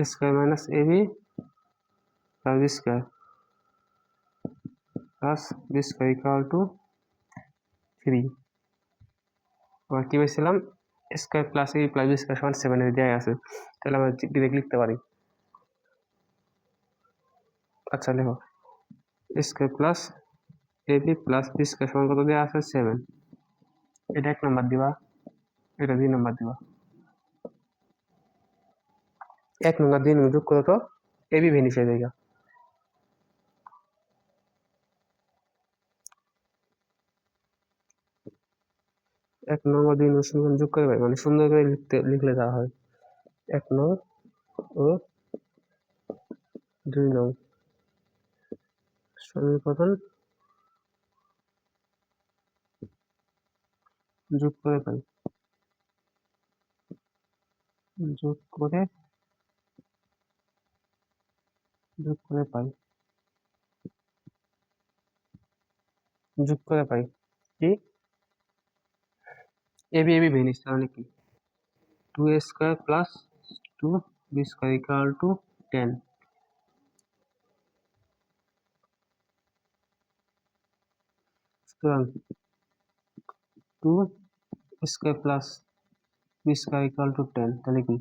square minus A B plus B square plus B square equal to 3। আবার কি পেয়েছিলাম স্কোয়ার প্লাস এ প্লাস বি স্কোয়ার সমান 7 এর দেওয়া আছে, তাহলে আমরা ডিরেক্ট লিখতে পারি। আচ্ছা লেখো square plus A B plus B square সমান কত দেওয়া আছে 7, এটা 1 নাম্বার দিবা, এটা 2 নাম্বার দিবা। 1 নং আর 2 নং যোগ করো তো এবি ভেনিশ হয়ে যায়। 1 নং আর 2 নং সমীকরণ যোগ করে পাই, মানে সুন্দর করে লিখলে যা হয় 1 নং ও 2 নং সমীকরণ যোগ করে পাই, যোগ করে পাই, যোগ করে পাই কি এবি এবি ভেনিশ, তাহলে কি 2a square plus 2b square equal to 10। সুতরাং 2 square plus b square equal to 10, তাহলে কি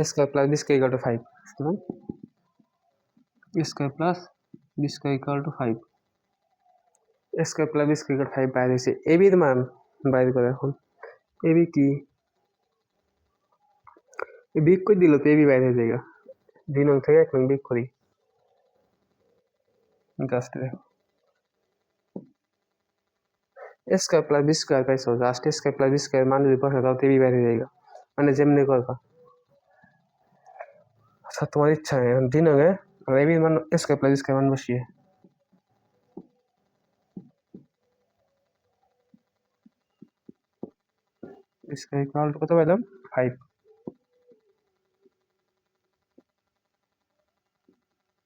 a square plus b square equal to 5। সুতরাং a square plus b square equal to 5, a square plus b square equal to 5 বাইরে হয়েছে। AB এর মান বাইর করে এখন এবি কি বিগ করে দিল তো এবি বাইরে হয়ে যায়। 2 নং থেকে 1 নং বিগ করি, just a square plus b square পাইছো, just a square plus b square মান যদি বসে দাও তো এবি বাইরে হয়ে যায়, মানে যেমনি করবা। আচ্ছা তোমার ইচ্ছা এখন 2 নং এ এবি মান a square plus b square মান বসিয়ে স্কয়ার ইকুয়াল টু কত পেলাম 5,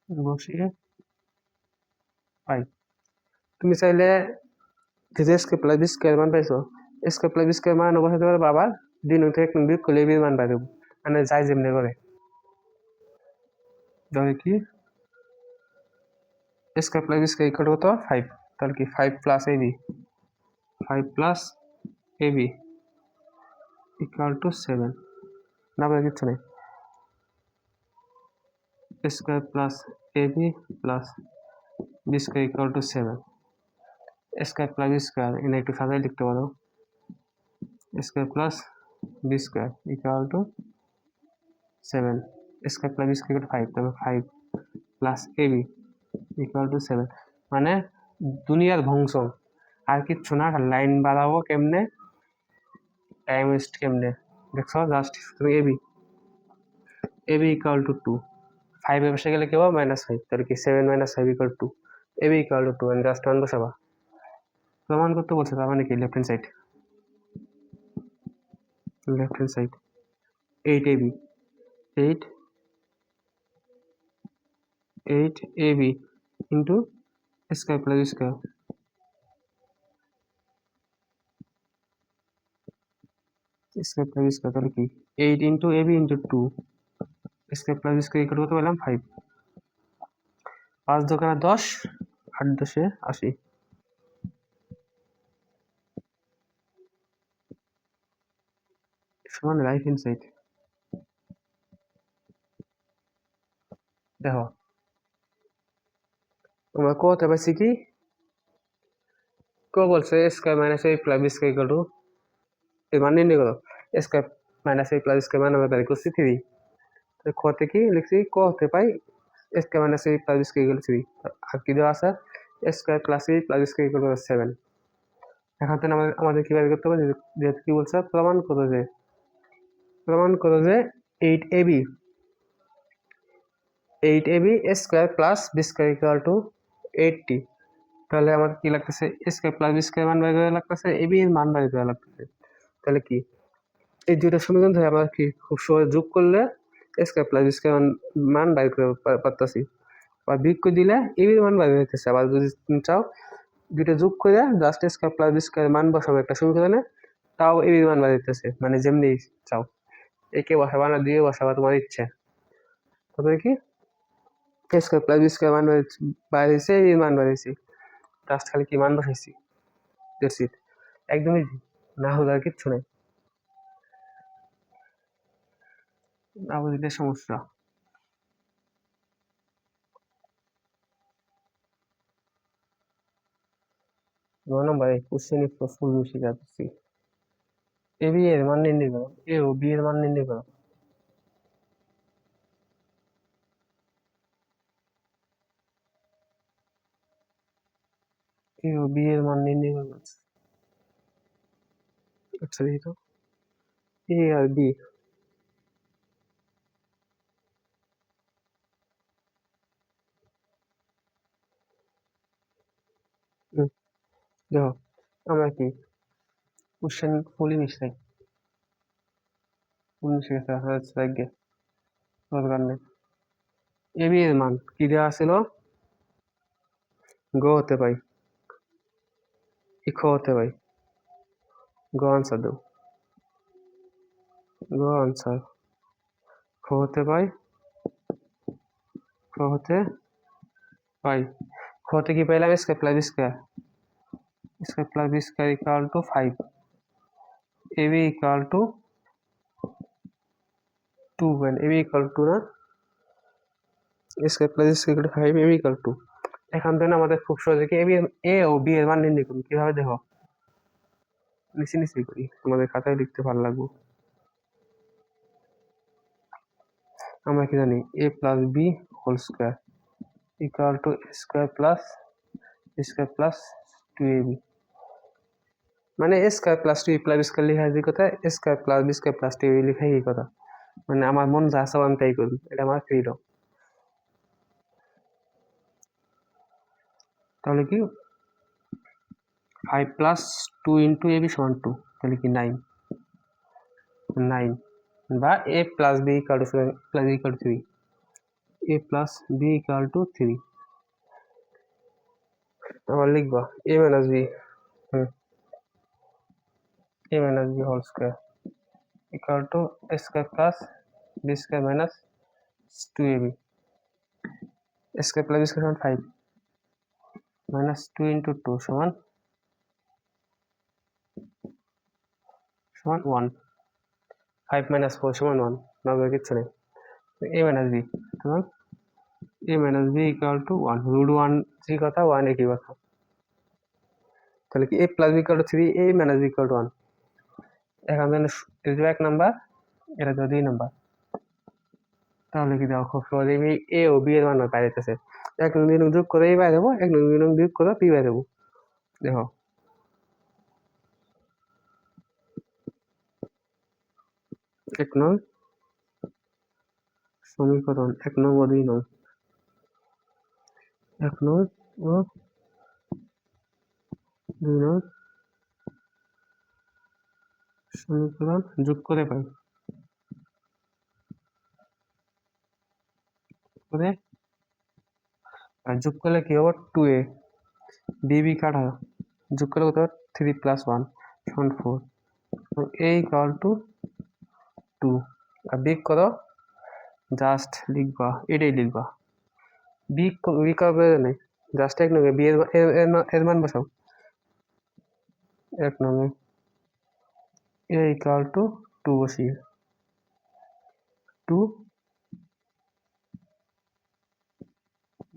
বসিয়ে 5। তুমি চাইলে যে স্কয়ার প্লাস বি স্কয়ার মান পাইছো, স্কয়ার প্লাস বি স্কয়ার মান বসাতে পারো, আবার 2 নং থেকে 1 নং বিয়োগ করলে এবি মান পাই দেবো, মানে যাই যেমনি করে। ধরে কি square plus B square equal to কত 5, তাহলে কি 5 plus AB, 5 plus AB equal to 7, না বলে কিচ্ছু নেই। Square plus AB plus B square equal to 7, square plus B square এনে একটু সাজাই লিখতে পারো, square plus B square equal to 7, square plus B square 5, তবে 5 প্লাস এবি ইকুয়াল টু 7, মানে দুনিয়ার ধ্বংস আর কিচ্ছু না। লাইন বাড়াবো কেমনে, টাইম ওয়েস্ট কেমনে, দেখছো জাস্ট তুমি এবি ইকুয়াল টু 2, 5 এ বসে গেলে কি হবে -5, তাহলে কি 7 - 5 equal to AB equal to 2, and just 1 বসাবা। প্রমাণ করতে বলছে, তার মানে কি left hand side 8 AB 8 AB into square plus square, square plus square, তাহলে কি 8 into AB into 2 square plus square equal কত পেলাম 5, 5 দোকানে 10, 8 10 80, সমান রাইট হ্যান্ড সাইড। দেখো আমরা কত পাইছি কি বলছে square minus a plus b square equal two এর মান নির্ণয় করো, square minus a plus square মান আমরা বের করছি 3, তো ক থেকে লিখছি ক হতে pi square minus a plus b square equal to 3, আর কি দেওয়া আছে square plus a plus b square equal to 7। এখন তো আমাদের কি বের করতে হবে, যেহেতু কি বলছে প্রমাণ করো যে 8ab square plus b square equal to 80, তাহলে আমাদের কি লাগতেছে স্কয়ার প্লাস বি স্কয়ার মান বের করা লাগতেছে, এবি এর মান বের করা লাগতেছে। তাহলে কি এই দুইটা সমীকরণ থেকে আমরা কি খুব সহজে যোগ করলে স্কয়ার প্লাস বি স্কয়ার মান বের করে পারতাছি, আর বিয়োগ করে দিলে এবি এর মান বের হইতেছে। আবার যদি চাও দুইটা যোগ করে just square plus B square মান বসাবো একটা সমীকরণে, তাও এবি এর মান বের হইতেছে, মানে যেমনি চাও একে বসাবা না দিয়ে বসাবা তোমার ইচ্ছে। তবে কি স্কয়ার প্লাস বি স্কয়ার মান বের হয়েছে, এবি এর মান বের হয়েছে, জাস্ট খালি কি মান বসাইছি, দ্যাটস ইট, একদমই ইজি, না হলে আর কিচ্ছু নাই, না বুঝলে সমস্যা। 9 নম্বরে কোশ্চেনে প্রশ্ন শিখা দিচ্ছি, এ বি এর মান নির্ণয় করো, এ ও বি এর মান নির্ণয় করো। এ ও বি এর মান নির্ণয় করবো। আচ্ছা দেখি তো, এ আর বি, দেখো আমরা কি কোশ্চেন ফুলই মিশাই, ফুল মিশে গেছে, আগে দরকার নেই। এ বি এর মান কি দেওয়া ছিল, গ হতে পাই, খ হতে পাই, গ আনসার দেব, গ আনসার, খ হতে পাই, খ হতে পাই, খ হতে কি পাইলাম, square plus B square, square plus B square equal to 5, A B equal to 2, A B equal to না, square plus B square equal to 5, A B equal to, এখান থেকে আমাদের খুব সহজে কি এ ও বি এর মান নির্ণয় করুন, কিভাবে দেখো, নিচে নিচে করি, তোমাদের খাতায় লিখতে ভালো লাগবে। আমরা কি জানি, A plus B whole square equal to square plus two A B, মানে A square plus two A plus B square লেখা যে কথা, A square plus B square plus two A লেখা এই কথা, মানে আমার মন যা আছে আমি তাই করি, এটা আমার ফ্রিডম। তাহলে কি 5 প্লাস 2 ইন্টু এ বি সমান 2, তাহলে কি 9, বা A plus B equal to plus equal to 3, A plus B equal to 3, আবার লিখবা A minus B, a minus b whole square equal to a square plus b square minus 2ab, a square plus b square সমান 5 minus 2 into 2 সমান 1, 5 minus 4 সমান 1, নগর কিচ্ছু নেই, a minus b, সুতরাং a minus b equal to 1, root 1 যে কথা 1 একই কথা, তাহলে কি a plus b equal to 3, a minus b equal to 1, এখন এটা 1 নাম্বার, এটা 2 নাম্বার, তাহলে কি দেখো খুব সহজে আমি এ ও বি এর মান বাইরে যেতেছে, এক নং দুই নং যোগ করে এই বাইরে দেবো, এক নং দুই নং যোগ করে পি বাইরে দেবো, দেখো এক নং সমীকরণ, এক নং ও 2 নং, এক নং ও 2 নং সমীকরণ যোগ করে পাই, করে আর যোগ করলে কি হবে 2a, বি কাটা যোগ করলে কত 3 প্লাস 1 সমান 4, a ইকুয়াল টু 2, আর বিগ করো জাস্ট লিখবা, এটাই লিখবা, বি করবে নেই, জাস্ট এক নঙ্গে বি এর মান বসাও, এক নঙ্গে a ইকুয়াল টু 2 বসিয়ে 2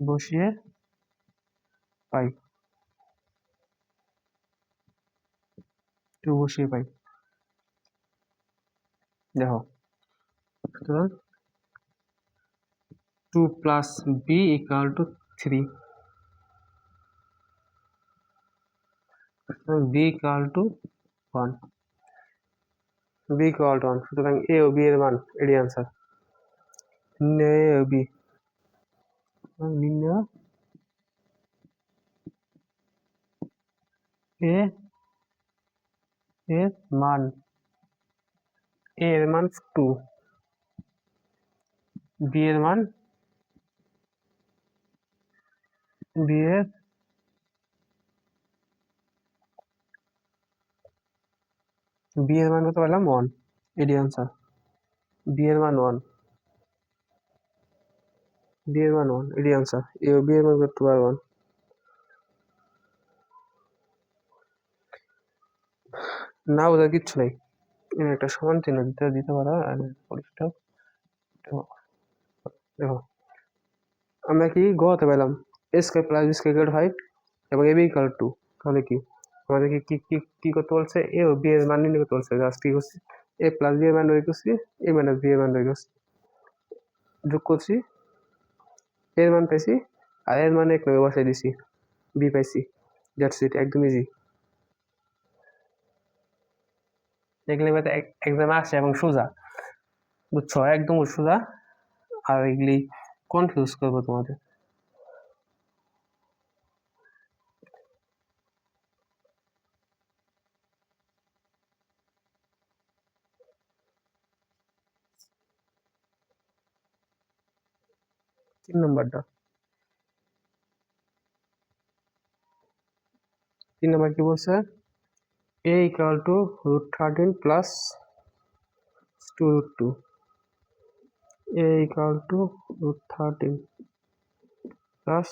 বসিয়ে পাই, 2 বসিয়ে পাই, দেখো সুতরাং 2 plus B equal to 3, B equal to 1, B equal to 1, সুতরাং এ ও বি এর মান এটি আনসার, এ ও বি নির্ণয় এ এর মান, এ এর মান 2, বি এর মান, বি এর মান কত পেলাম 1, এটি আনসার, বি এর মান 1, বি এর মান 1, এটি আনসার, এ ও বি এর মান করতে পারবো 1, না বোঝার কিচ্ছু নেই, একটা সমান চিহ্ন দিতে পারো, পরিষ্কার দেখো আমরা কি গোতে পেলাম A square plus B square equal to 5 এবং এ বি ইকুয়াল টু 2, তাহলে কি আমাদের কি কি করতে বলছে, এ ও বি এর মান নির্ণয় করতে বলছে, জাস্ট কি করছি এ প্লাস বি এর মান বের করছি, এ মাইনাস বি এর মান বের করছি, যোগ করছি, এর মান পাইছি আর এর মান এক নঙ্গে বসাই দিছি, বি পাইছি, দ্যাটস ইট, একদম ইজি। এগুলি এক্সামে আসে এবং সোজা, বুঝছো, একদম সোজা। আর এগুলি কনফিউজ করবো তোমাদের। তিন নম্বর কি বলছে? a equal to √13 plus 2√2. a equal to √13 plus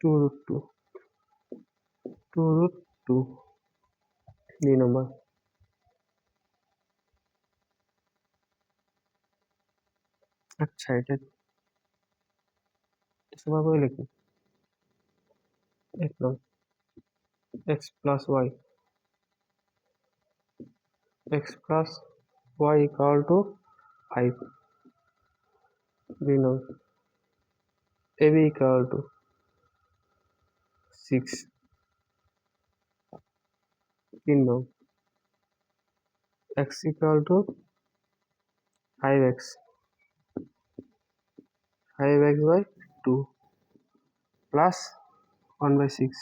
2√2. 2√2 দুই নম্বর। আচ্ছা, এটা সেভাবে লিখি। এক নম্বর x plus y, x plus y equal to 5. দুই নম্বর ab equal to 6. তিন নম্বর x equal to 5x, 5x by 2 plus 1/6,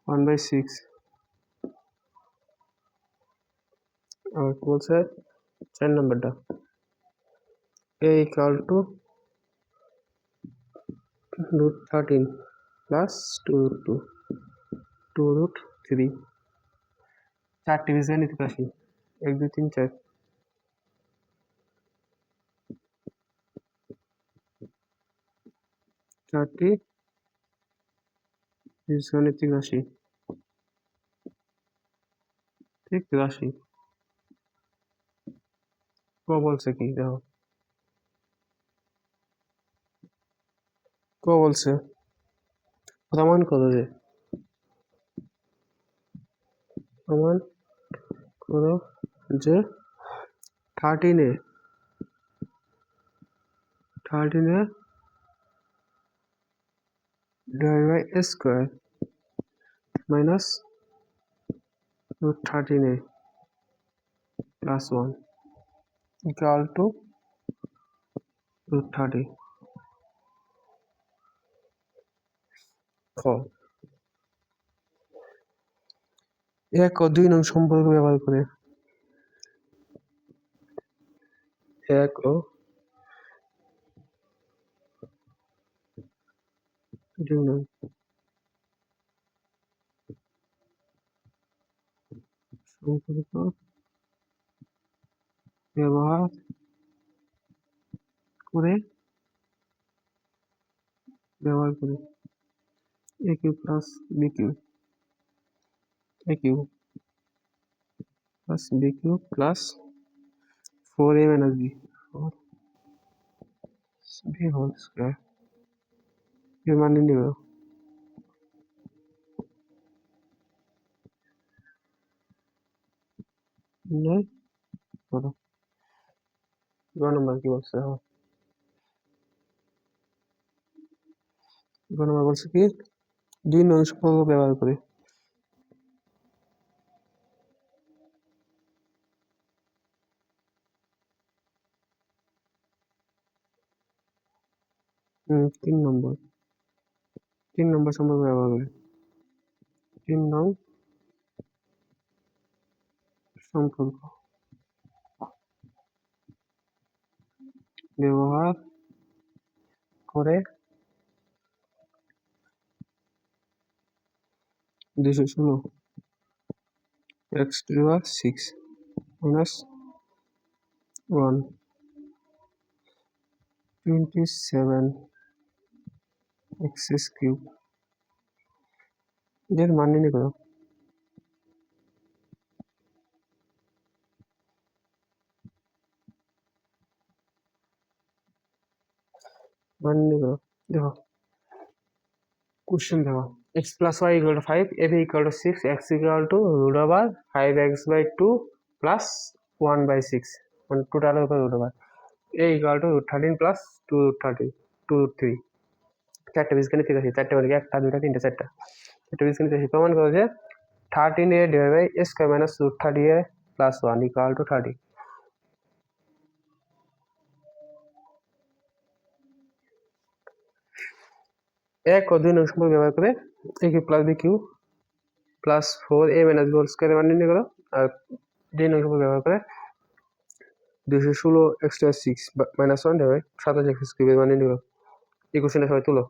1/6। আর কি বলছে? 4 নম্বরটা a equal to √13 plus 2√2, 2√3। চারটি বীজগণিত রাশি, 1 2 3 4। চারটি বীজগণিতিক রাশি, ঠিক রাশি। ক বলছে কি দেখো, ক বলছে প্রমাণ করো যে, প্রমাণ করো যে 13 divided by a square minus √13a plus 1 equal to √30। খ, 1 ও 2 নং সম্পর্ক ব্যবহার করে 1 ও 2 নং সম্পর্ক ব্যবহার করে a cube plus b cube, a cube plus b cube plus 4a minus b, 4b whole square এর মানে নিব। নয় করো। গ নম্বর কি বলছে? গ নম্বর বলছে কি 2 নং সম্পর্ক ব্যবহার করে। তিন নম্বর সম্পর্ক ব্যবহার করে। 3 নং সম্পর্ক ব্যবহার করে 216 x to the power 6 minus 1 27 x cube এর মান নির্ণয় করো। মান নির্ণয় করো। দেখো কোশ্চেন দেখো, x plus y equal to 5, ab equal to 6, x equal to √5x by 2 plus 1/6, মানে টোটালের উপর √5, a equal to √13 plus 2√3। চারটে বীজগণিত ঠিক আছে, চারটে মানে একটা দুইটা তিনটা চারটা। এটা বীজগণিত রাশি প্রমাণ করো যে 13a divide by a square minus root 30a plus 1 equal to 30। এক ও 2 নং সম্পর্ক ব্যবহার করে a cube plus b cube plus 4a minus b whole স্কয়ারের মান নির্ণয় করো। আর 2 নং সম্পর্ক ব্যবহার করে 216 X to 6 minus 1 divide 27 X কিউবের মান নির্ণয় করো। ইকুয়েশনটা সবাই তুলো।